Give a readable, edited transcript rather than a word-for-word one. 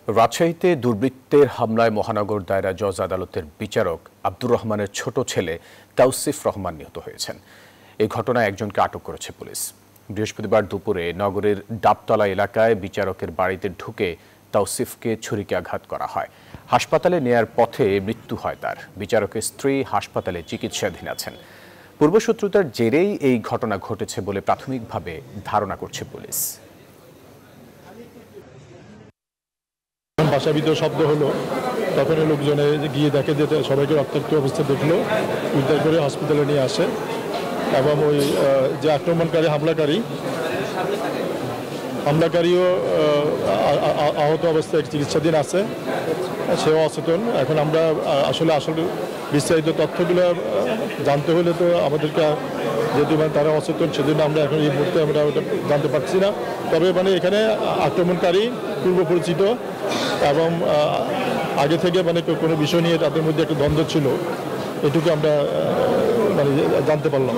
রাজশাহীতে দুর্বৃত্তের হামলায় মহানগর দায়রা জজ আদালতের বিচারক আব্দুর রহমানের ছোট ছেলে তাওসিফ রহমান নিহত হয়েছেন। এই ঘটনায় একজনকে আটক করেছে পুলিশ। বৃহস্পতিবার দুপুরে নগরের ডাবতলা এলাকায় বিচারকের বাড়িতে ঢুকে তাওসিফকে ছুরিকাঘাত করা হয়। হাসপাতালে নেয়ার পথে মৃত্যু হয় তার। বিচারকের স্ত্রী হাসপাতালে চিকিৎসাধীন আছেন। পূর্বশত্রুতার জেরেই এই ঘটনা ঘটেছে বলে প্রাথমিকভাবে ধারণা করছে পুলিশ। বাসার ভিতরে শব্দ হলো, তখন লোকজনে গিয়ে দেখে যে সবাইকে রক্তাক্ত অবস্থা দেখলো, উদ্ধার করে হসপিটালে নিয়ে আসে এবং ওই যে আক্রমণকারী হামলাকারীও আহত অবস্থায় চিকিৎসাধীন আছে, সেও অচেতন। এখন আমরা আসলে বিস্তারিত তথ্যগুলো জানতে হলে তো আমাদেরকে, যেহেতু তারা অচেতন, সেজন্য আমরা এখন এই মুহূর্তে আমরা ওটা জানতে পারছি না। তবে এখানে আক্রমণকারী পূর্ব পরিচিত এবং আগে থেকে কোনো বিষয় নিয়ে তাদের মধ্যে একটা দ্বন্দ্ব ছিল, এটুকু আমরা জানতে পারলাম।